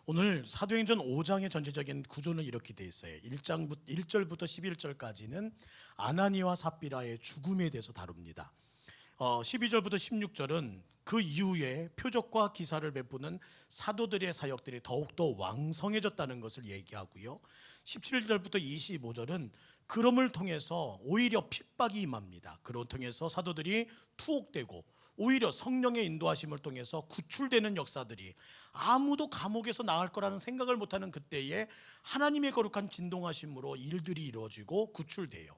오늘 사도행전 5장의 전체적인 구조는 이렇게 돼 있어요. 1절부터 11절까지는 아나니와 삽비라의 죽음에 대해서 다룹니다. 12절부터 16절은 그 이후에 표적과 기사를 베푸는 사도들의 사역들이 더욱더 왕성해졌다는 것을 얘기하고요. 17절부터 25절은 그럼을 통해서 오히려 핍박이 임합니다. 그로 통해서 사도들이 투옥되고 오히려 성령의 인도하심을 통해서 구출되는 역사들이 아무도 감옥에서 나갈 거라는 생각을 못하는 그때에 하나님의 거룩한 진동하심으로 일들이 이루어지고 구출돼요.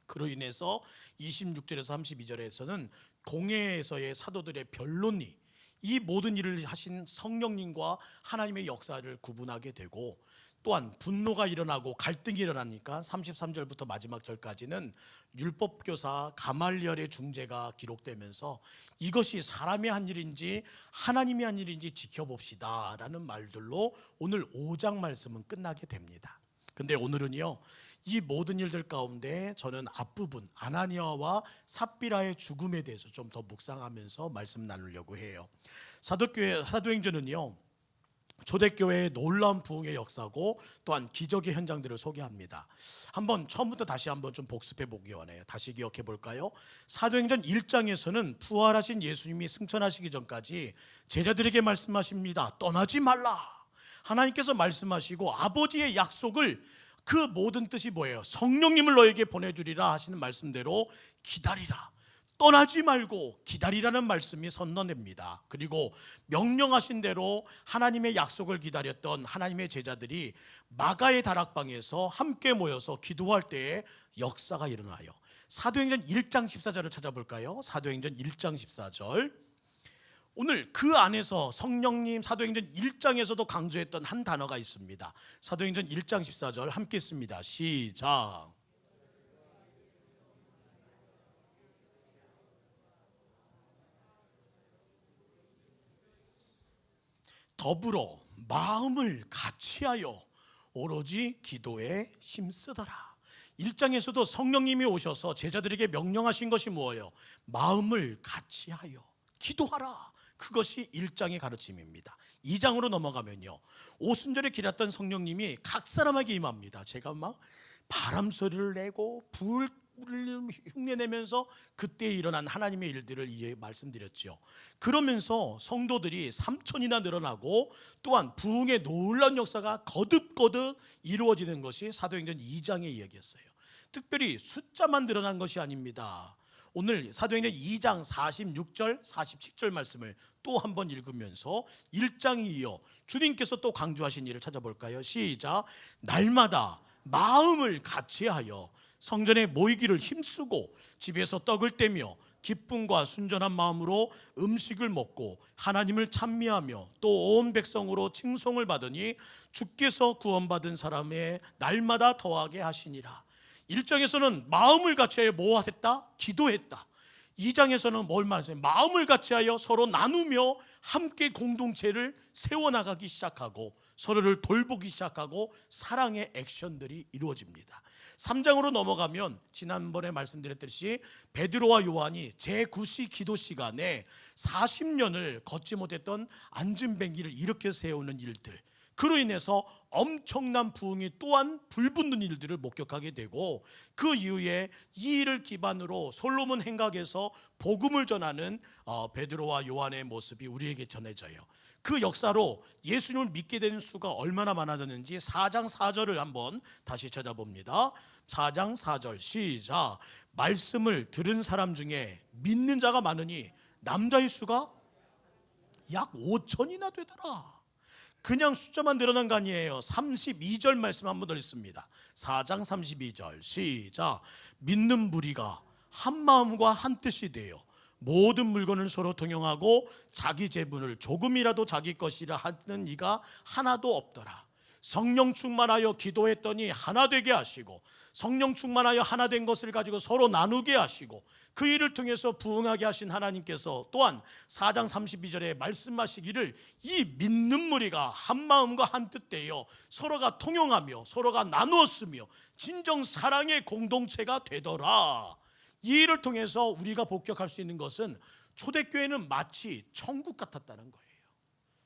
그로 인해서 26절에서 32절에서는 공회에서의 사도들의 변론이 이 모든 일을 하신 성령님과 하나님의 역사를 구분하게 되고, 또한 분노가 일어나고 갈등이 일어나니까 33절부터 마지막 절까지는 율법교사 가말리엘의 중재가 기록되면서 이것이 사람이 한 일인지 하나님이 한 일인지 지켜봅시다 라는 말들로 오늘 5장 말씀은 끝나게 됩니다. 근데 오늘은요, 이 모든 일들 가운데 저는 앞부분 아나니아와 삽비라의 죽음에 대해서 좀 더 묵상하면서 말씀 나누려고 해요. 사도행전은요, 초대교회의 놀라운 부흥의 역사고 또한 기적의 현장들을 소개합니다. 한번 처음부터 다시 한번 좀 복습해 보기 원해요. 다시 기억해 볼까요? 사도행전 1장에서는 부활하신 예수님이 승천하시기 전까지 제자들에게 말씀하십니다. 떠나지 말라. 하나님께서 말씀하시고 아버지의 약속을, 그 모든 뜻이 뭐예요? 성령님을 너에게 보내주리라 하시는 말씀대로 기다리라, 떠나지 말고 기다리라는 말씀이 선언됩니다. 그리고 명령하신 대로 하나님의 약속을 기다렸던 하나님의 제자들이 마가의 다락방에서 함께 모여서 기도할 때에 역사가 일어나요. 사도행전 1장 14절을 찾아볼까요? 사도행전 1장 14절. 오늘 그 안에서 성령님 사도행전 1장에서도 강조했던 한 단어가 있습니다. 사도행전 1장 14절 함께 씁니다. 시작. 더불어 마음을 같이하여 오로지 기도에 힘쓰더라. 1장에서도 성령님이 오셔서 제자들에게 명령하신 것이 뭐예요? 마음을 같이하여 기도하라. 그것이 1장의 가르침입니다. 2장으로 넘어가면요, 오순절에 기렸던 성령님이 각 사람에게 임합니다. 제가 막 바람 소리를 내고 불을 흉내내면서 그때 일어난 하나님의 일들을 말씀드렸죠. 그러면서 성도들이 3,000이나 늘어나고 또한 부흥의 놀라운 역사가 거듭거듭 이루어지는 것이 사도행전 2장의 이야기였어요. 특별히 숫자만 늘어난 것이 아닙니다. 오늘 사도행전 2장 46절 47절 말씀을 또 한번 읽으면서 1장 이어 주님께서 또 강조하신 일을 찾아볼까요? 시작. 날마다 마음을 같이하여 성전에 모이기를 힘쓰고 집에서 떡을 떼며 기쁨과 순전한 마음으로 음식을 먹고 하나님을 찬미하며 또 온 백성으로 칭송을 받으니 주께서 구원받은 사람의 날마다 더하게 하시니라. 1장에서는 마음을 같이하여 뭐했다? 기도했다. 2장에서는 뭘 말했어요? 마음을 같이하여 서로 나누며 함께 공동체를 세워나가기 시작하고 서로를 돌보기 시작하고 사랑의 액션들이 이루어집니다. 3장으로 넘어가면 지난번에 말씀드렸듯이 베드로와 요한이 제9시 기도 시간에 40년을 걷지 못했던 안진뱅이를 일으켜 세우는 일들, 그로 인해서 엄청난 부흥이 또한 불붙는 일들을 목격하게 되고, 그 이후에 이 일을 기반으로 솔로몬 행각에서 복음을 전하는 베드로와 요한의 모습이 우리에게 전해져요. 그 역사로 예수님을 믿게 되는 수가 얼마나 많아졌는지 4장 4절을 한번 다시 찾아봅니다. 4장 4절 시작. 말씀을 들은 사람 중에 믿는 자가 많으니 남자의 수가 약 5천이나 되더라. 그냥 숫자만 늘어난 거 아니에요. 32절 말씀 한번 더 읽습니다. 4장 32절 시작. 믿는 무리가 한 마음과 한 뜻이 되어 모든 물건을 서로 통용하고 자기 재분을 조금이라도 자기 것이라 하는 이가 하나도 없더라. 성령 충만하여 기도했더니 하나 되게 하시고 성령 충만하여 하나 된 것을 가지고 서로 나누게 하시고 그 일을 통해서 부흥하게 하신 하나님께서 또한 4장 32절에 말씀하시기를 이 믿는 무리가 한 마음과 한 뜻 되어 서로가 통용하며 서로가 나누어 쓰며 진정 사랑의 공동체가 되더라. 이 일을 통해서 우리가 복격할 수 있는 것은 초대교회는 마치 천국 같았다는 거예요.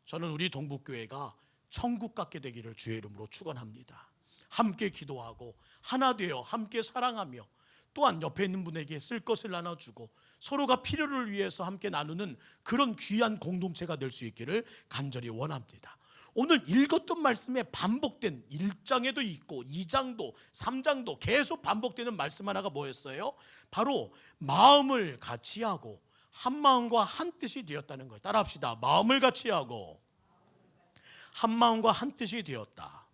저는 우리 동북교회가 천국 갖게 되기를 주의 이름으로 축원합니다. 함께 기도하고 하나 되어 함께 사랑하며 또한 옆에 있는 분에게 쓸 것을 나눠주고 서로가 필요를 위해서 함께 나누는 그런 귀한 공동체가 될 수 있기를 간절히 원합니다. 오늘 읽었던 말씀에 반복된 1장에도 있고 2장도 3장도 계속 반복되는 말씀 하나가 뭐였어요? 바로 마음을 같이하고 한 마음과 한 뜻이 되었다는 거예요. 따라합시다. 마음을 같이하고 한 마음과 한 뜻이 되었다.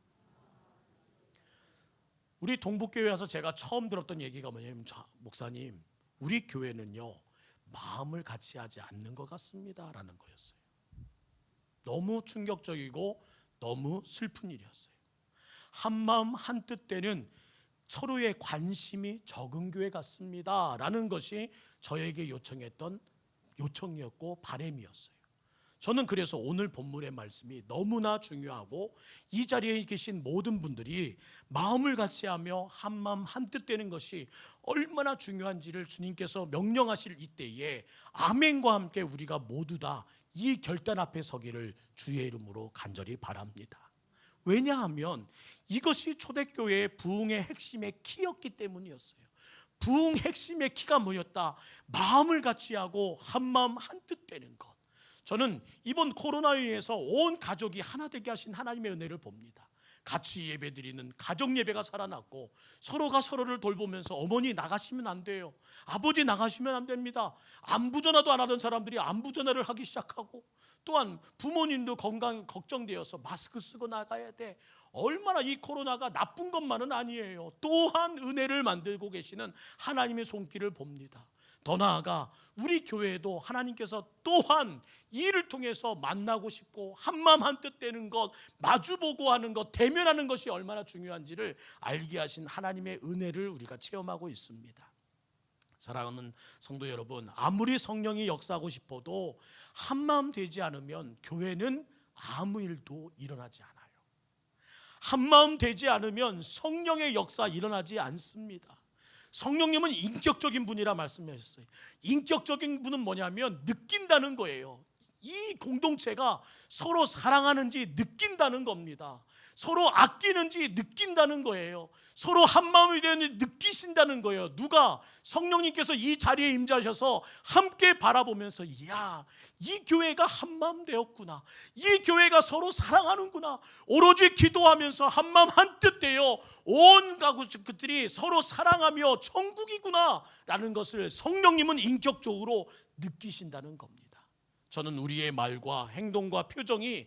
우리 동북교회 와서 제가 처음 들었던 얘기가 뭐냐면, 목사님, 우리 교회는요 마음을 같이 하지 않는 것 같습니다 라는 거였어요. 너무 충격적이고 너무 슬픈 일이었어요. 한 마음 한 뜻 되는 서로의 관심이 적은 교회 같습니다 라는 것이 저에게 요청했던 요청이었고 바람이었어요. 저는 그래서 오늘 본문의 말씀이 너무나 중요하고 이 자리에 계신 모든 분들이 마음을 같이 하며 한 마음 한 뜻 되는 것이 얼마나 중요한지를 주님께서 명령하실 이때에 아멘과 함께 우리가 모두 다 이 결단 앞에 서기를 주의 이름으로 간절히 바랍니다. 왜냐하면 이것이 초대교회의 부흥의 핵심의 키였기 때문이었어요. 부흥 핵심의 키가 뭐였다? 마음을 같이 하고 한 마음 한 뜻 되는 것. 저는 이번 코로나로 인해서 온 가족이 하나 되게 하신 하나님의 은혜를 봅니다. 같이 예배드리는 가정 예배가 살아났고 서로가 서로를 돌보면서 어머니 나가시면 안 돼요. 아버지 나가시면 안 됩니다. 안부 전화도 안 하던 사람들이 안부 전화를 하기 시작하고 또한 부모님도 건강 걱정되어서 마스크 쓰고 나가야 돼. 얼마나 이 코로나가 나쁜 것만은 아니에요. 또한 은혜를 만들고 계시는 하나님의 손길을 봅니다. 더 나아가 우리 교회에도 하나님께서 또한 이 일을 통해서 만나고 싶고 한마음 한뜻 되는 것, 마주보고 하는 것, 대면하는 것이 얼마나 중요한지를 알게 하신 하나님의 은혜를 우리가 체험하고 있습니다. 사랑하는 성도 여러분, 아무리 성령이 역사하고 싶어도 한마음 되지 않으면 교회는 아무 일도 일어나지 않아요. 한마음 되지 않으면 성령의 역사 일어나지 않습니다. 성령님은 인격적인 분이라 말씀하셨어요. 인격적인 분은 뭐냐면 느낀다는 거예요. 이 공동체가 서로 사랑하는지 느낀다는 겁니다. 서로 아끼는지 느낀다는 거예요. 서로 한마음이 되는지 느끼신다는 거예요. 누가? 성령님께서 이 자리에 임재하셔서 함께 바라보면서 이야, 이 교회가 한마음 되었구나. 이 교회가 서로 사랑하는구나. 오로지 기도하면서 한마음 한뜻 되어 온 가족들이 서로 사랑하며 천국이구나 라는 것을 성령님은 인격적으로 느끼신다는 겁니다. 저는 우리의 말과 행동과 표정이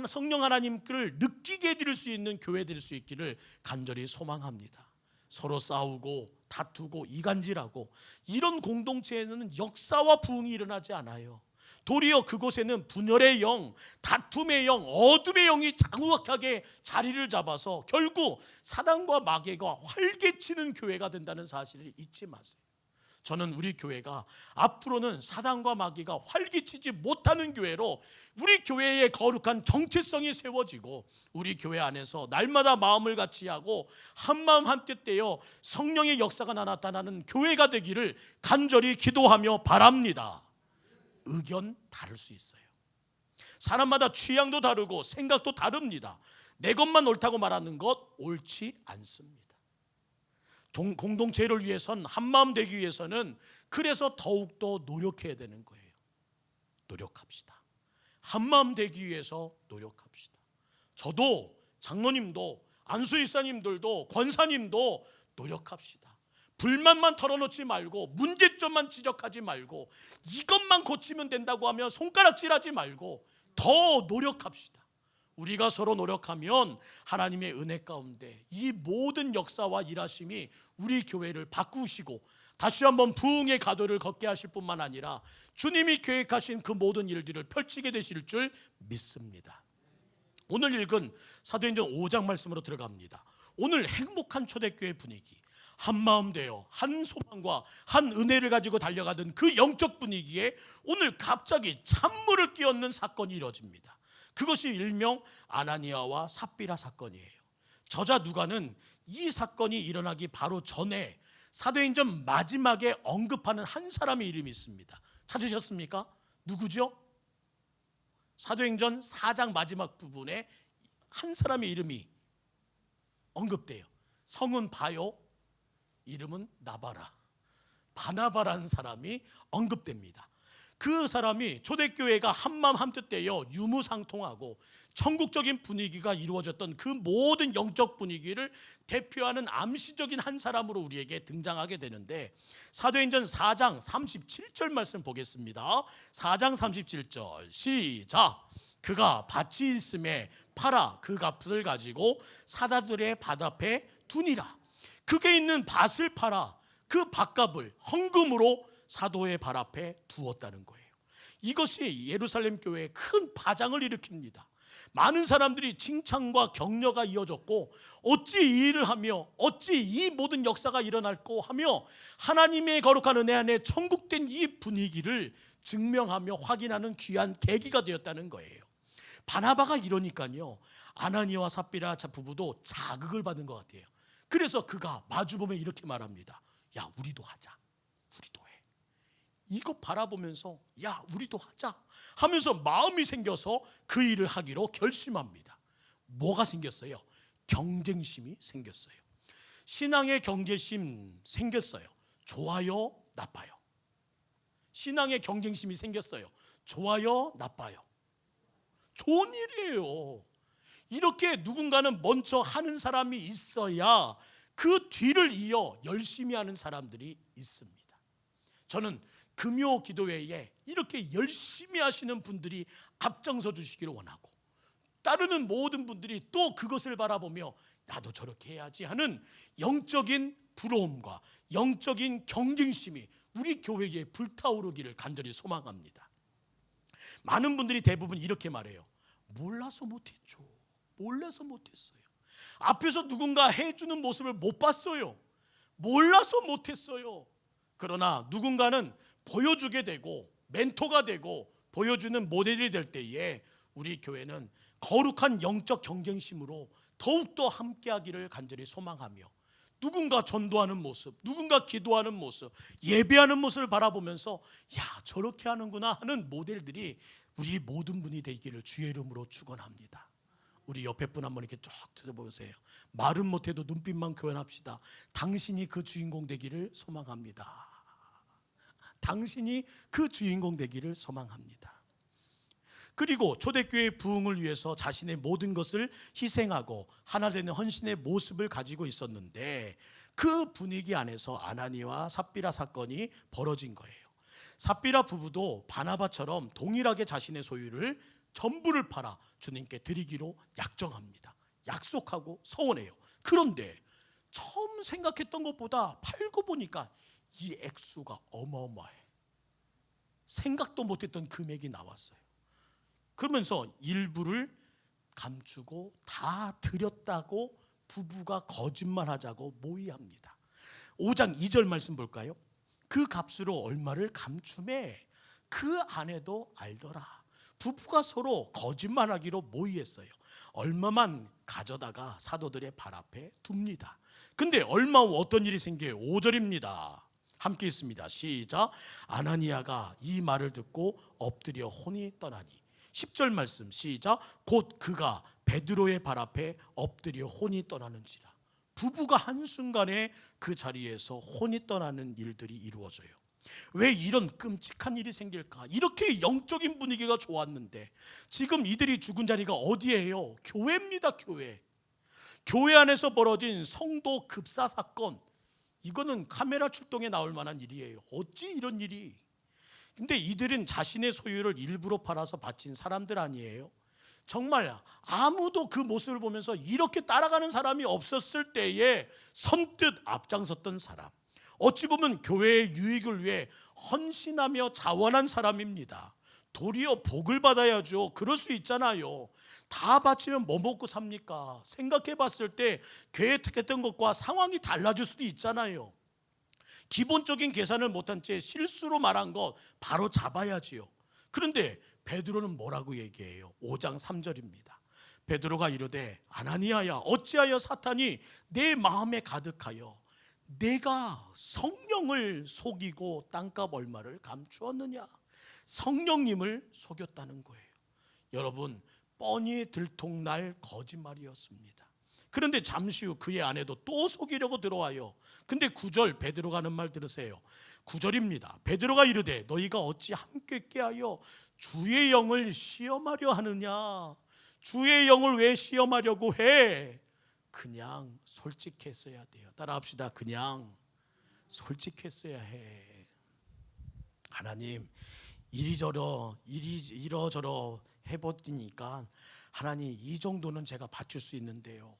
성령 하나님을 느끼게 해드릴 수 있는 교회 될 수 있기를 간절히 소망합니다. 서로 싸우고 다투고 이간질하고 이런 공동체에는 역사와 부흥이 일어나지 않아요. 도리어 그곳에는 분열의 영, 다툼의 영, 어둠의 영이 장악하게 자리를 잡아서 결국 사단과 마귀가 활개치는 교회가 된다는 사실을 잊지 마세요. 저는 우리 교회가 앞으로는 사단과 마귀가 활기치지 못하는 교회로 우리 교회의 거룩한 정체성이 세워지고 우리 교회 안에서 날마다 마음을 같이 하고 한마음 한뜻 되어 성령의 역사가 나타나는 교회가 되기를 간절히 기도하며 바랍니다. 의견 다를 수 있어요. 사람마다 취향도 다르고 생각도 다릅니다. 내 것만 옳다고 말하는 것 옳지 않습니다. 공동체를 위해선 한마음 되기 위해서는 그래서 더욱더 노력해야 되는 거예요. 노력합시다. 한마음 되기 위해서 노력합시다. 저도 장로님도 안수일사님들도 권사님도 노력합시다. 불만만 털어놓지 말고 문제점만 지적하지 말고 이것만 고치면 된다고 하면 손가락질하지 말고 더 노력합시다. 우리가 서로 노력하면 하나님의 은혜 가운데 이 모든 역사와 일하심이 우리 교회를 바꾸시고 다시 한번 부흥의 가도를 걷게 하실 뿐만 아니라 주님이 계획하신 그 모든 일들을 펼치게 되실 줄 믿습니다. 오늘 읽은 사도행전 5장 말씀으로 들어갑니다. 오늘 행복한 초대교회 분위기, 한마음 되어 한 소망과 한 은혜를 가지고 달려가던 그 영적 분위기에 오늘 갑자기 찬물을 끼얹는 사건이 이루어집니다. 그것이 일명 아나니아와 삽비라 사건이에요. 저자 누가는 이 사건이 일어나기 바로 전에 사도행전 마지막에 언급하는 한 사람의 이름이 있습니다. 찾으셨습니까? 누구죠? 사도행전 4장 마지막 부분에 한 사람의 이름이 언급돼요. 성은 바요, 이름은 나바라, 바나바라는 사람이 언급됩니다. 그 사람이 초대교회가 한마음 한뜻 되어 유무상통하고 천국적인 분위기가 이루어졌던 그 모든 영적 분위기를 대표하는 암시적인 한 사람으로 우리에게 등장하게 되는데, 사도행전 4장 37절 말씀 보겠습니다. 4장 37절 시작. 그가 밭이 있음에 팔아 그 값을 가지고 사다들의 밭 앞에 두니라. 그게 있는 밭을 팔아 그 밭값을 헌금으로 사도의 발 앞에 두었다는 거예요. 이것이 예루살렘 교회에 큰 파장을 일으킵니다. 많은 사람들이 칭찬과 격려가 이어졌고, 어찌 이 일을 하며 어찌 이 모든 역사가 일어날고 하며 하나님의 거룩한 은혜 안에 천국된 이 분위기를 증명하며 확인하는 귀한 계기가 되었다는 거예요. 바나바가 이러니까요, 아나니아와 삽비라 부부도 자극을 받은 것 같아요. 그래서 그가 마주보면 이렇게 말합니다. 야, 우리도 하자. 우리도 해. 이거 바라보면서 야, 우리도 하자 하면서 마음이 생겨서 그 일을 하기로 결심합니다. 뭐가 생겼어요? 경쟁심이 생겼어요. 신앙의 경쟁심 생겼어요. 좋아요, 나빠요. 신앙의 경쟁심이 생겼어요. 좋아요, 나빠요. 좋은 일이에요. 이렇게 누군가는 먼저 하는 사람이 있어야 그 뒤를 이어 열심히 하는 사람들이 있습니다. 저는 금요 기도회에 이렇게 열심히 하시는 분들이 앞장서 주시기를 원하고, 따르는 모든 분들이 또 그것을 바라보며 나도 저렇게 해야지 하는 영적인 부러움과 영적인 경쟁심이 우리 교회에 불타오르기를 간절히 소망합니다. 많은 분들이 대부분 이렇게 말해요. 몰라서 못했죠. 몰라서 못했어요. 앞에서 누군가 해주는 모습을 못 봤어요. 몰라서 못했어요. 그러나 누군가는 보여주게 되고 멘토가 되고 보여주는 모델이 될 때에 우리 교회는 거룩한 영적 경쟁심으로 더욱더 함께하기를 간절히 소망하며, 누군가 전도하는 모습, 누군가 기도하는 모습, 예배하는 모습을 바라보면서 야, 저렇게 하는구나 하는 모델들이 우리 모든 분이 되기를 주의 이름으로 축원합니다. 우리 옆에 분 한번 이렇게 쭉 들어보세요. 말은 못해도 눈빛만 교환합시다. 당신이 그 주인공 되기를 소망합니다. 당신이 그 주인공 되기를 소망합니다. 그리고 초대교회의 부흥을 위해서 자신의 모든 것을 희생하고 하나 되는 헌신의 모습을 가지고 있었는데, 그 분위기 안에서 아나니아와 삽비라 사건이 벌어진 거예요. 삽비라 부부도 바나바처럼 동일하게 자신의 소유를 전부를 팔아 주님께 드리기로 약정합니다. 약속하고 서원해요. 그런데 처음 생각했던 것보다 팔고 보니까 이 액수가 어마어마해. 생각도 못했던 금액이 나왔어요. 그러면서 일부를 감추고 다 드렸다고 부부가 거짓말하자고 모의합니다. 5장 2절 말씀 볼까요? 그 값으로 얼마를 감춤해 그 아내도 알더라. 부부가 서로 거짓말하기로 모의했어요. 얼마만 가져다가 사도들의 발 앞에 둡니다. 근데 얼마 후 어떤 일이 생겨요? 5절입니다. 함께 있습니다. 시작. 아나니아가 이 말을 듣고 엎드려 혼이 떠나니. 10절 말씀 시작. 곧 그가 베드로의 발 앞에 엎드려 혼이 떠나는지라. 부부가 한순간에 그 자리에서 혼이 떠나는 일들이 이루어져요. 왜 이런 끔찍한 일이 생길까? 이렇게 영적인 분위기가 좋았는데 지금 이들이 죽은 자리가 어디예요? 교회입니다. 교회. 교회 안에서 벌어진 성도 급사 사건, 이거는 카메라 출동에 나올 만한 일이에요. 어찌 이런 일이? 근데 이들은 자신의 소유를 일부러 팔아서 바친 사람들 아니에요? 정말 아무도 그 모습을 보면서 이렇게 따라가는 사람이 없었을 때에 선뜻 앞장섰던 사람, 어찌 보면 교회의 유익을 위해 헌신하며 자원한 사람입니다. 도리어 복을 받아야죠. 그럴 수 있잖아요. 다 바치면 뭐 먹고 삽니까? 생각해 봤을 때 계획했던 것과 상황이 달라질 수도 있잖아요. 기본적인 계산을 못한 채 실수로 말한 것 바로 잡아야지요. 그런데 베드로는 뭐라고 얘기해요? 5장 3절입니다. 베드로가 이르되 아나니아야, 어찌하여 사탄이 내 마음에 가득하여 내가 성령을 속이고 땅값 얼마를 감추었느냐? 성령님을 속였다는 거예요. 여러분, 뻔히 들통날 거짓말이었습니다. 그런데 잠시 후 그의 아내도 또 속이려고 들어와요. 근데 9절 베드로가 하는 말 들으세요. 9절입니다. 베드로가 이르되 너희가 어찌 함께 깨하여 주의 영을 시험하려 하느냐. 주의 영을 왜 시험하려고 해? 그냥 솔직했어야 돼요. 따라합시다. 그냥 솔직했어야 해. 하나님 이러저러 해보니까 하나님 이 정도는 제가 바칠 수 있는데요,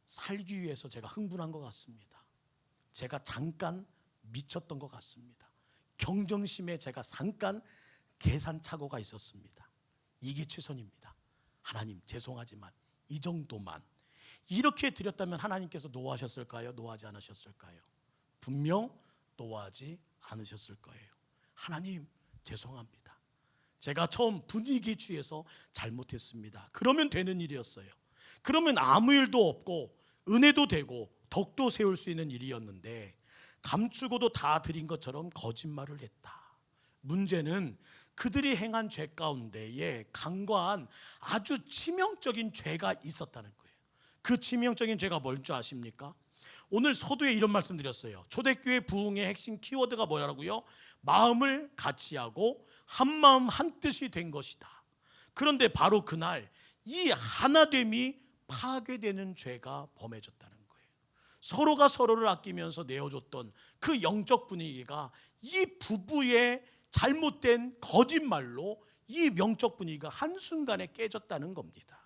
살기 위해서 제가 흥분한 것 같습니다. 제가 잠깐 미쳤던 것 같습니다. 경정심에 제가 잠깐 계산착오가 있었습니다. 이게 최선입니다. 하나님 죄송하지만 이 정도만. 이렇게 드렸다면 하나님께서 노하셨을까요? 노하지 않으셨을까요? 분명 노하지 않으셨을 거예요. 하나님 죄송합니다. 제가 처음 분위기 취해서 잘못했습니다. 그러면 되는 일이었어요. 그러면 아무 일도 없고 은혜도 되고 덕도 세울 수 있는 일이었는데 감추고도 다 드린 것처럼 거짓말을 했다. 문제는 그들이 행한 죄 가운데에 간과한 아주 치명적인 죄가 있었다는 거예요. 그 치명적인 죄가 뭘 줄 아십니까? 오늘 서두에 이런 말씀 드렸어요. 초대교회 부흥의 핵심 키워드가 뭐라고요? 마음을 같이하고 한마음 한뜻이 된 것이다. 그런데 바로 그날 이 하나됨이 파괴되는 죄가 범해졌다는 거예요. 서로가 서로를 아끼면서 내어줬던 그 영적 분위기가 이 부부의 잘못된 거짓말로 이 영적 분위기가 한순간에 깨졌다는 겁니다.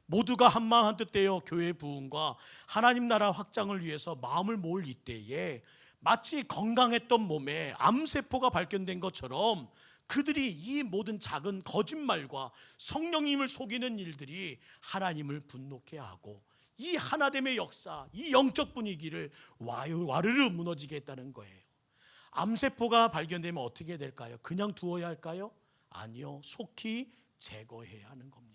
모두가 한마음 한뜻 되어 교회 부흥과 하나님 나라 확장을 위해서 마음을 모을 이때에 마치 건강했던 몸에 암세포가 발견된 것처럼 그들이 이 모든 작은 거짓말과 성령님을 속이는 일들이 하나님을 분노케 하고 이 하나됨의 역사, 이 영적 분위기를 와르르 무너지게 했다는 거예요. 암세포가 발견되면 어떻게 될까요? 그냥 두어야 할까요? 아니요, 속히 제거해야 하는 겁니다.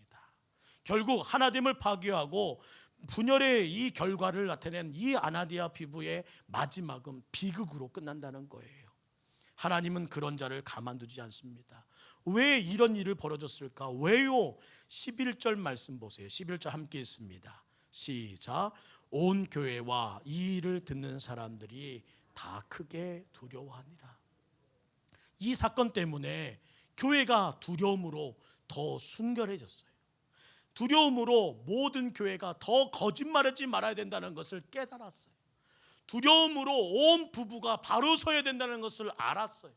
결국 하나됨을 파괴하고 분열의 이 결과를 나타낸 이 아나니아 피부의 마지막은 비극으로 끝난다는 거예요. 하나님은 그런 자를 가만두지 않습니다. 왜 이런 일을 벌어졌을까? 왜요? 11절 말씀 보세요. 11절 함께 있습니다. 시작. 온 교회와 이 일을 듣는 사람들이 다 크게 두려워하니라. 이 사건 때문에 교회가 두려움으로 더 순결해졌어요. 두려움으로 모든 교회가 더 거짓말하지 말아야 된다는 것을 깨달았어요. 두려움으로 온 부부가 바로 서야 된다는 것을 알았어요.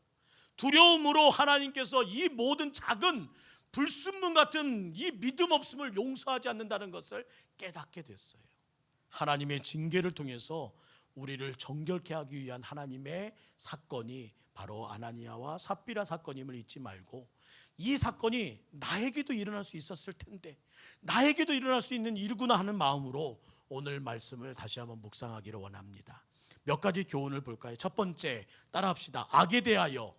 두려움으로 하나님께서 이 모든 작은 불순물 같은 이 믿음 없음을 용서하지 않는다는 것을 깨닫게 됐어요. 하나님의 징계를 통해서 우리를 정결케 하기 위한 하나님의 사건이 바로 아나니아와 삽비라 사건임을 잊지 말고, 이 사건이 나에게도 일어날 수 있었을 텐데 나에게도 일어날 수 있는 일구나 하는 마음으로 오늘 말씀을 다시 한번 묵상하기를 원합니다. 몇 가지 교훈을 볼까요? 첫 번째, 따라합시다. 악에 대하여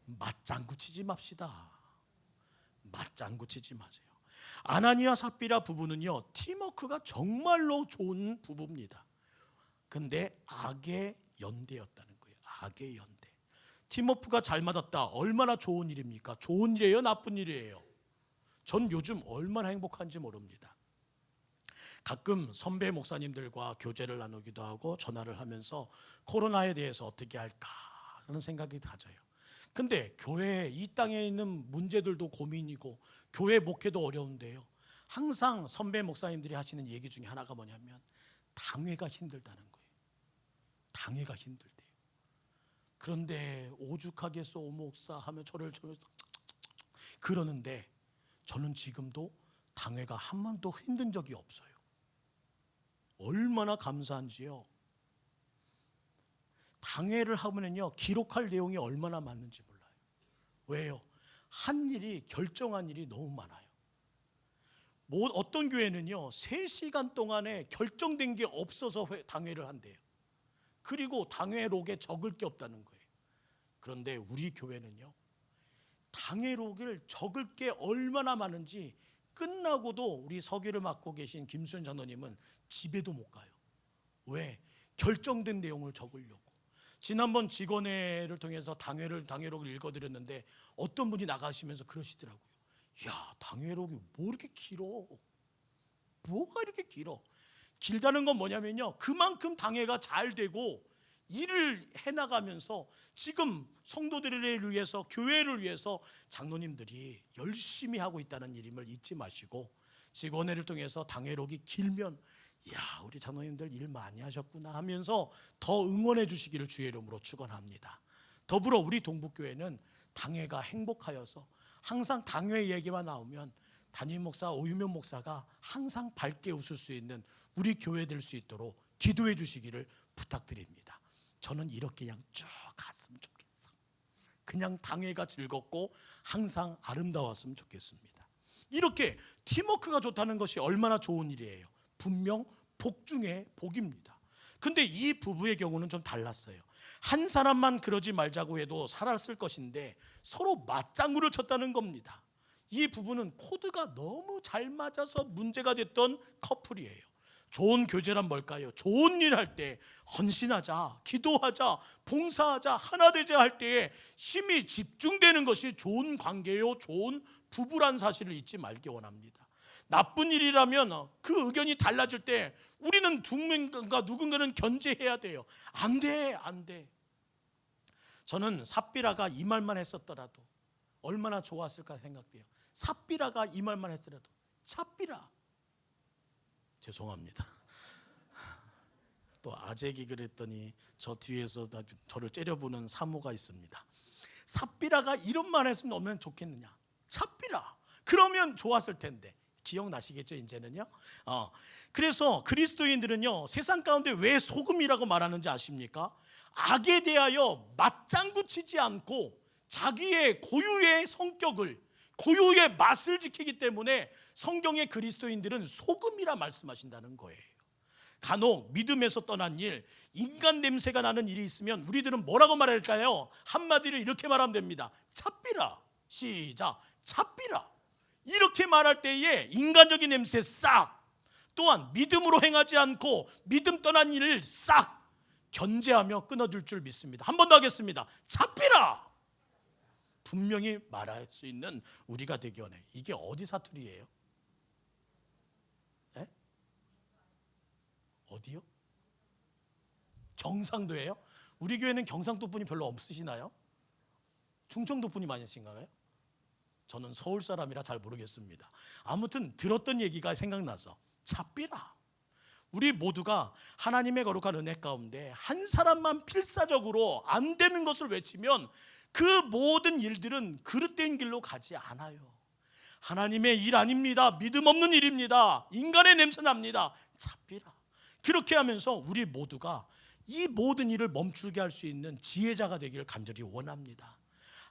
맞장구 치지 맙시다. 맞장구 치지 마세요. 아나니아 삽비라 부부는요, 팀워크가 정말로 좋은 부부입니다. 근데 악의 연대였다는 거예요. 악의 연대. 팀워크가 잘 맞았다. 얼마나 좋은 일입니까? 좋은 일이에요? 나쁜 일이에요? 전 요즘 얼마나 행복한지 모릅니다. 가끔 선배 목사님들과 교제를 나누기도 하고 전화를 하면서 코로나에 대해서 어떻게 할까 하는 생각이 가져요. 근데 교회 이 땅에 있는 문제들도 고민이고 교회 목회도 어려운데요, 항상 선배 목사님들이 하시는 얘기 중에 하나가 뭐냐면 당회가 힘들다는 거예요. 당회가 힘들대요. 그런데 오죽하겠어 오 목사 하면 저를 그러는데 저는 지금도 당회가 한 번도 힘든 적이 없어요. 얼마나 감사한지요. 당회를 하면요, 기록할 내용이 얼마나 많은지 몰라요. 왜요? 한 일이, 결정한 일이 너무 많아요. 어떤 교회는요 3시간 동안에 결정된 게 없어서 당회를 한대요. 그리고 당회록에 적을 게 없다는 거예요. 그런데 우리 교회는요, 당회록을 적을 게 얼마나 많은지 끝나고도 우리 서기를 맡고 계신 김수현 장로님은 집에도 못 가요. 왜? 결정된 내용을 적으려고. 지난번 직원회를 통해서 당회록을 읽어드렸는데 어떤 분이 나가시면서 그러시더라고요. 야, 당회록이 뭐 이렇게 길어? 뭐가 이렇게 길어? 길다는 건 뭐냐면요, 그만큼 당회가 잘 되고 일을 해나가면서 지금 성도들을 위해서, 교회를 위해서 장로님들이 열심히 하고 있다는 일임을 잊지 마시고, 직원회를 통해서 당회록이 길면 야, 우리 장로님들 일 많이 하셨구나 하면서 더 응원해 주시기를 주의 이름으로 축원합니다. 더불어 우리 동북교회는 당회가 행복하여서 항상 당회 얘기만 나오면 담임 목사 오유명 목사가 항상 밝게 웃을 수 있는 우리 교회 될 수 있도록 기도해 주시기를 부탁드립니다. 저는 이렇게 그냥 쭉 갔으면 좋겠어. 그냥 당회가 즐겁고 항상 아름다웠으면 좋겠습니다. 이렇게 팀워크가 좋다는 것이 얼마나 좋은 일이에요. 분명 복 중에 복입니다. 근데 이 부부의 경우는 좀 달랐어요. 한 사람만 그러지 말자고 해도 살았을 것인데 서로 맞장구를 쳤다는 겁니다. 이 부부는 코드가 너무 잘 맞아서 문제가 됐던 커플이에요. 좋은 교제란 뭘까요? 좋은 일 할 때 헌신하자, 기도하자, 봉사하자, 하나 되자 할 때에 힘이 집중되는 것이 좋은 관계요, 좋은 부부란 사실을 잊지 말기 원합니다. 나쁜 일이라면 그 의견이 달라질 때 우리는 누군가는 견제해야 돼요. 안 돼, 안 돼. 저는 삽비라가 이 말만 했었더라도 얼마나 좋았을까 생각돼요. 삽비라가 이 말만 했더라도, 찹비라, 죄송합니다. 또 아재 기교를 했더니 저 뒤에서 저를 째려보는 사모가 있습니다. 삽비라가 이런 말 했으면 얼마나 좋겠느냐. 찹비라, 그러면 좋았을 텐데. 기억나시겠죠 이제는요? 그래서 그리스도인들은요, 세상 가운데 왜 소금이라고 말하는지 아십니까? 악에 대하여 맞장구 치지 않고 자기의 고유의 성격을, 고유의 맛을 지키기 때문에 성경의 그리스도인들은 소금이라 말씀하신다는 거예요. 간혹 믿음에서 떠난 일, 인간 냄새가 나는 일이 있으면 우리들은 뭐라고 말할까요? 한마디로 이렇게 말하면 됩니다. 찹비라. 시작. 찹비라. 이렇게 말할 때에 인간적인 냄새 싹, 또한 믿음으로 행하지 않고 믿음 떠난 일을 싹 견제하며 끊어줄 줄 믿습니다. 한 번 더 하겠습니다. 찹비라. 분명히 말할 수 있는 우리가 되기 원해. 이게 어디 사투리예요? 네? 어디요? 경상도예요? 우리 교회는 경상도 분이 별로 없으시나요? 충청도 분이 많이 계신가요? 저는 서울 사람이라 잘 모르겠습니다. 아무튼 들었던 얘기가 생각나서 찹비라. 우리 모두가 하나님의 거룩한 은혜 가운데 한 사람만 필사적으로 안 되는 것을 외치면 그 모든 일들은 그릇된 길로 가지 않아요. 하나님의 일 아닙니다. 믿음 없는 일입니다. 인간의 냄새 납니다. 찹비라. 그렇게 하면서 우리 모두가 이 모든 일을 멈추게 할 수 있는 지혜자가 되기를 간절히 원합니다.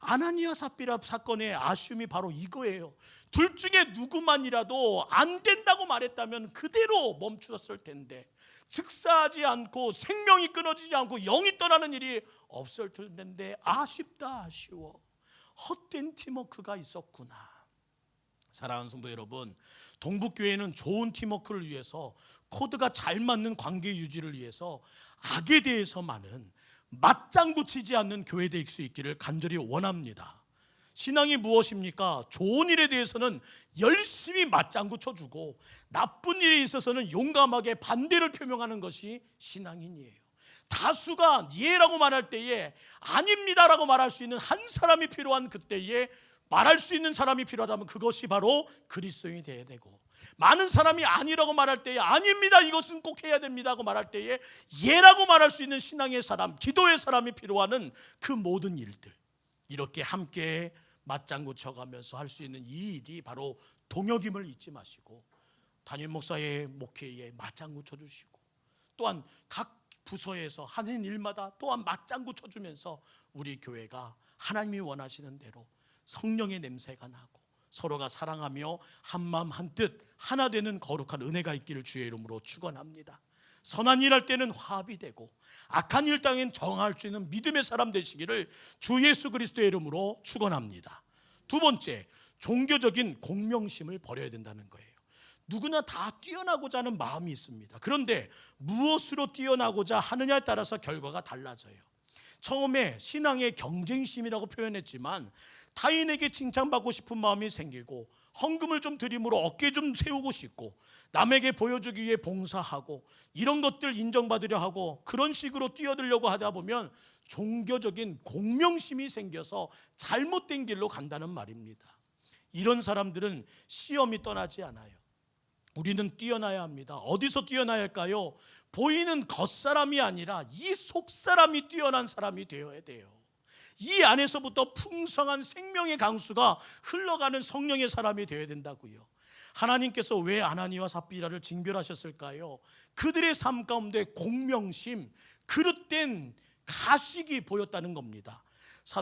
아나니아 삽비라 사건의 아쉬움이 바로 이거예요. 둘 중에 누구만이라도 안 된다고 말했다면 그대로 멈추었을 텐데, 즉사하지 않고 생명이 끊어지지 않고 영이 떠나는 일이 없을 텐데, 아쉽다, 아쉬워. 헛된 팀워크가 있었구나. 사랑하는 성도 여러분, 동북교회는 좋은 팀워크를 위해서, 코드가 잘 맞는 관계 유지를 위해서 악에 대해서만은 맞장구 치지 않는 교회 될 수 있기를 간절히 원합니다. 신앙이 무엇입니까? 좋은 일에 대해서는 열심히 맞장구 쳐주고 나쁜 일에 있어서는 용감하게 반대를 표명하는 것이 신앙인이에요. 다수가 예라고 말할 때에 아닙니다라고 말할 수 있는 한 사람이 필요한 그때에 말할 수 있는 사람이 필요하다면 그것이 바로 그리스도인이 되어야 되고, 많은 사람이 아니라고 말할 때에 아닙니다, 이것은 꼭 해야 됩니다 하고 말할 때에 예라고 말할 수 있는 신앙의 사람, 기도의 사람이 필요하는 그 모든 일들, 이렇게 함께 맞장구 쳐가면서 할 수 있는 이 일이 바로 동역임을 잊지 마시고 담임 목사의 목회에 맞장구 쳐주시고, 또한 각 부서에서 하는 일마다 또한 맞장구 쳐주면서 우리 교회가 하나님이 원하시는 대로 성령의 냄새가 나고 서로가 사랑하며 한마음 한뜻 하나 되는 거룩한 은혜가 있기를 주의 이름으로 축원합니다. 선한 일 할 때는 화합이 되고 악한 일 땅엔 정할 수 있는 믿음의 사람 되시기를 주 예수 그리스도의 이름으로 축원합니다. 두 번째, 종교적인 공명심을 버려야 된다는 거예요. 누구나 다 뛰어나고자 하는 마음이 있습니다. 그런데 무엇으로 뛰어나고자 하느냐에 따라서 결과가 달라져요. 처음에 신앙의 경쟁심이라고 표현했지만 타인에게 칭찬받고 싶은 마음이 생기고, 헌금을 좀 드림으로 어깨 좀 세우고 싶고, 남에게 보여주기 위해 봉사하고, 이런 것들 인정받으려 하고, 그런 식으로 뛰어들려고 하다 보면 종교적인 공명심이 생겨서 잘못된 길로 간다는 말입니다. 이런 사람들은 시험이 떠나지 않아요. 우리는 뛰어나야 합니다. 어디서 뛰어나야 할까요? 보이는 겉사람이 아니라 이 속사람이 뛰어난 사람이 되어야 돼요. 이 안에서부터 풍성한 생명의 강수가 흘러가는 성령의 사람이 되어야 된다고요. 하나님께서 왜 아나니와 삽비라를 징별하셨을까요? 그들의 삶 가운데 공명심, 그릇된 가식이 보였다는 겁니다.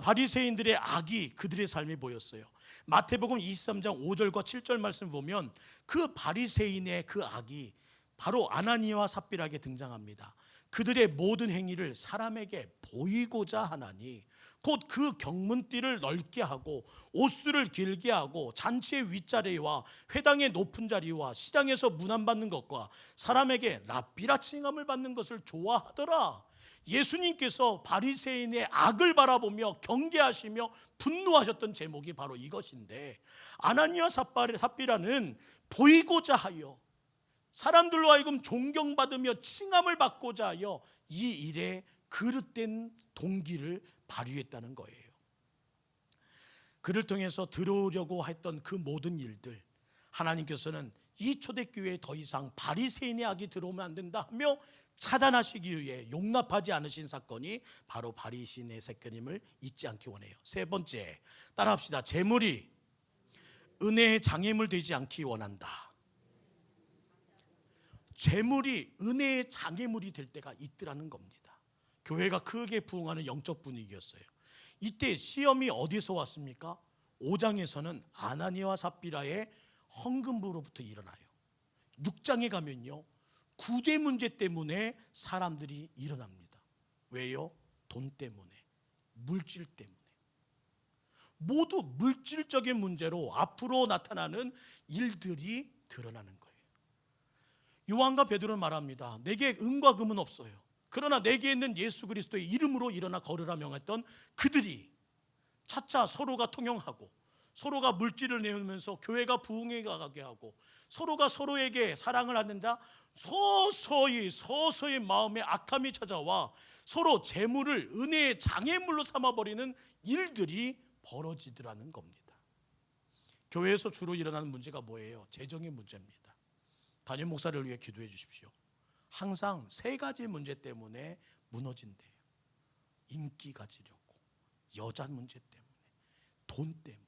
바리새인들의 악이 그들의 삶에 보였어요. 마태복음 23장 5절과 7절 말씀 보면 그 바리새인의 그 악이 바로 아나니와 삽비라에게 등장합니다. 그들의 모든 행위를 사람에게 보이고자 하나니, 곧 그 경문띠를 넓게 하고 옷수를 길게 하고 잔치의 윗자리와 회당의 높은 자리와 시장에서 문안받는 것과 사람에게 랍비라 칭함을 받는 것을 좋아하더라. 예수님께서 바리새인의 악을 바라보며 경계하시며 분노하셨던 제목이 바로 이것인데, 아나니와 삽비라는 보이고자 하여 사람들로 하여금 존경받으며 칭함을 받고자 하여 이 일에 그릇된 동기를 발휘했다는 거예요. 그를 통해서 들어오려고 했던 그 모든 일들, 하나님께서는 이 초대교회에 더 이상 바리새인의 악이 들어오면 안 된다 하며 차단하시기 위해 용납하지 않으신 사건이 바로 바리새인의 사건임을 잊지 않기 원해요. 세 번째, 따라합시다. 재물이 은혜의 장애물 되지 않기 원한다. 재물이 은혜의 장애물이 될 때가 있더라는 겁니다. 교회가 크게 부흥하는 영적 분위기였어요. 이때 시험이 어디서 왔습니까? 5장에서는 아나니와 삽비라의 헌금부로부터 일어나요. 6장에 가면요, 구제 문제 때문에 사람들이 일어납니다. 왜요? 돈 때문에, 물질 때문에. 모두 물질적인 문제로 앞으로 나타나는 일들이 드러나는 거예요. 요한과 베드로는 말합니다. 내게 은과 금은 없어요. 그러나 내게 있는 예수 그리스도의 이름으로 일어나 걸으라 명했던 그들이 차차 서로가 통용하고, 서로가 물질을 내면서 교회가 부흥해 가게 하고, 서로가 서로에게 사랑을 하는다, 서서히 마음에 악함이 찾아와 서로 재물을 은혜의 장애물로 삼아버리는 일들이 벌어지더라는 겁니다. 교회에서 주로 일어나는 문제가 뭐예요? 재정의 문제입니다. 담임 목사를 위해 기도해 주십시오. 항상 세 가지 문제 때문에 무너진대요. 인기 가지려고, 여자 문제 때문에, 돈 때문에.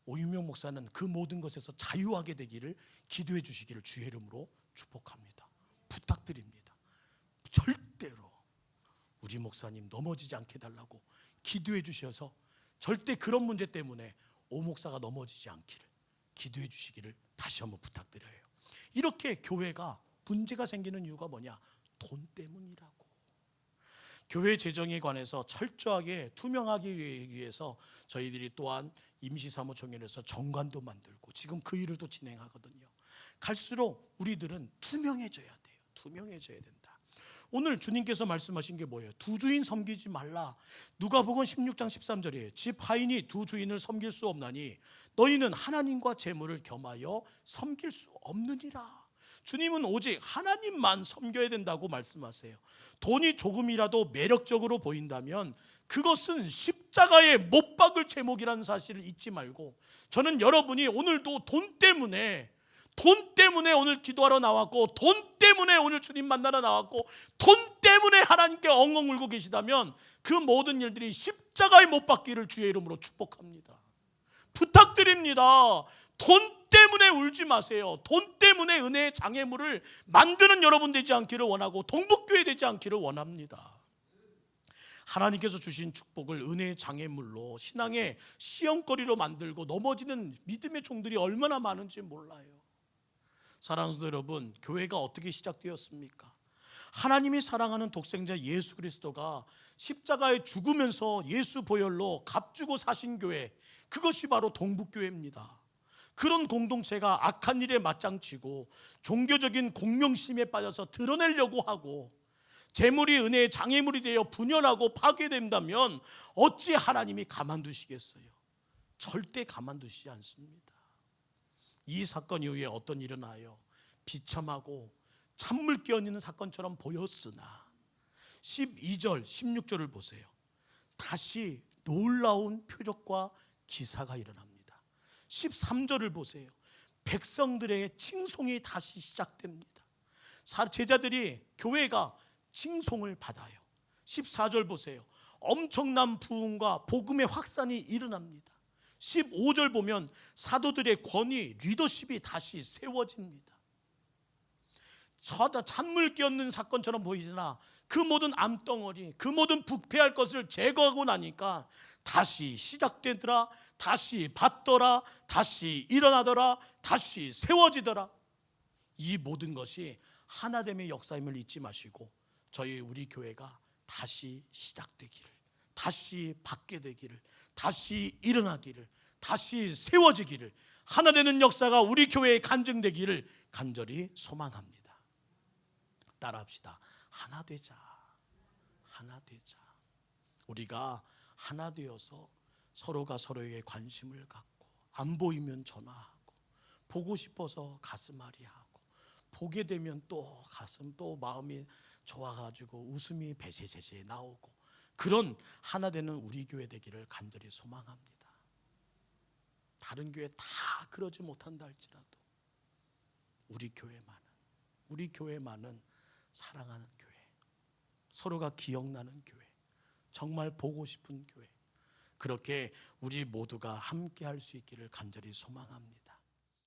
오윤명 목사는 그 모든 것에서 자유하게 되기를 기도해 주시기를 주의 이름으로 축복합니다. 부탁드립니다. 절대로 우리 목사님 넘어지지 않게 달라고 기도해 주셔서 절대 그런 문제 때문에 오 목사가 넘어지지 않기를 기도해 주시기를 다시 한번 부탁드려요. 이렇게 교회가 문제가 생기는 이유가 뭐냐? 돈 때문이라고. 교회 재정에 관해서 철저하게 투명하기 위해서 저희들이 또한 임시사무총회에서 정관도 만들고 지금 그 일을 또 진행하거든요. 갈수록 우리들은 투명해져야 돼요. 투명해져야 된다. 오늘 주님께서 말씀하신 게 뭐예요? 두 주인 섬기지 말라. 누가복음 16장 13절이에요. 집 하인이 두 주인을 섬길 수 없나니 너희는 하나님과 재물을 겸하여 섬길 수 없느니라. 주님은 오직 하나님만 섬겨야 된다고 말씀하세요. 돈이 조금이라도 매력적으로 보인다면 그것은 십자가에 못 박을 제목이라는 사실을 잊지 말고, 저는 여러분이 오늘도 돈 때문에 오늘 기도하러 나왔고, 돈 때문에 오늘 주님 만나러 나왔고, 돈 때문에 하나님께 엉엉 울고 계시다면 그 모든 일들이 십자가에 못 박기를 주의 이름으로 축복합니다. 부탁드립니다. 돈 때문에 울지 마세요. 돈 때문에 은혜의 장애물을 만드는 여러분 되지 않기를 원하고, 동북교회 되지 않기를 원합니다. 하나님께서 주신 축복을 은혜의 장애물로, 신앙의 시험거리로 만들고 넘어지는 믿음의 종들이 얼마나 많은지 몰라요. 사랑하는 성도 여러분, 교회가 어떻게 시작되었습니까? 하나님이 사랑하는 독생자 예수 그리스도가 십자가에 죽으면서 예수 보혈로 값주고 사신 교회, 그것이 바로 동북교회입니다. 그런 공동체가 악한 일에 맞장치고 종교적인 공명심에 빠져서 드러내려고 하고 재물이 은혜의 장애물이 되어 분열하고 파괴된다면 어찌 하나님이 가만두시겠어요? 절대 가만두시지 않습니다. 이 사건 이후에 어떤 일이 일어나요? 비참하고 찬물 끼얹는 사건처럼 보였으나 12절 16절을 보세요. 다시 놀라운 표적과 기사가 일어납니다. 13절을 보세요. 백성들의 칭송이 다시 시작됩니다. 제자들이, 교회가 칭송을 받아요. 14절 보세요. 엄청난 부흥과 복음의 확산이 일어납니다. 15절 보면 사도들의 권위, 리더십이 다시 세워집니다. 찬물 끼얹는 사건처럼 보이지나 그 모든 암덩어리, 그 모든 부패할 것을 제거하고 나니까 다시 시작되더라, 다시 받더라, 다시 일어나더라, 다시 세워지더라. 이 모든 것이 하나됨의 역사임을 잊지 마시고 우리 교회가 다시 시작되기를, 다시 받게 되기를, 다시 일어나기를, 다시 세워지기를, 하나 되는 역사가 우리 교회에 간증되기를 간절히 소망합니다. 따라합시다. 하나 되자. 하나 되자. 우리가 하나 되어서 서로가 서로에게 관심을 갖고, 안 보이면 전화하고, 보고 싶어서 가슴앓이 하고, 보게 되면 또 가슴, 또 마음이 좋아가지고 웃음이 배제제제 나오고, 그런 하나 되는 우리 교회 되기를 간절히 소망합니다. 다른 교회 다 그러지 못한다 할지라도 우리 교회만은 사랑하는 교회, 서로가 기억나는 교회, 정말 보고 싶은 교회, 그렇게 우리 모두가 함께 할 수 있기를 간절히 소망합니다.